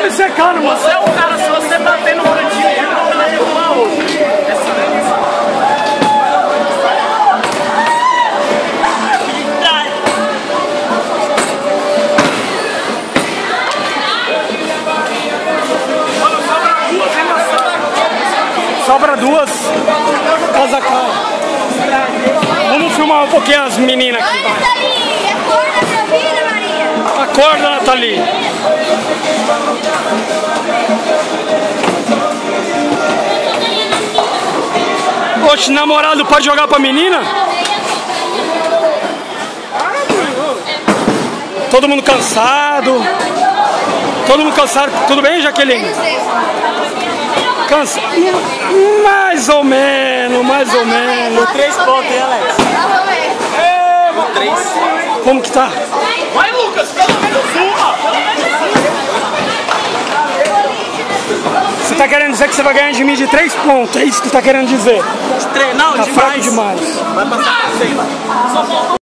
me secando, mano. Você é um cara, se você bater no cantinho, ele não vai derrubar outro. Sobra duas. Casacão. Vamos filmar um pouquinho as meninas aqui. Oi, Nathalie, acorda minha vida, Maria. Acorda, Nathalie. Oxe, namorado pode jogar pra menina? Todo mundo cansado. Todo mundo cansado. Tudo bem, Jaqueline? Cansa. Mais ou menos, mais ou menos. 3 pontos, hein, Alex? É, 3. Como que tá? Vai, Lucas, pelo menos uma. Você tá querendo dizer que você vai ganhar de mim de 3 pontos? É isso que você tá querendo dizer? Não, Tá fraco demais. Vai passar por 100.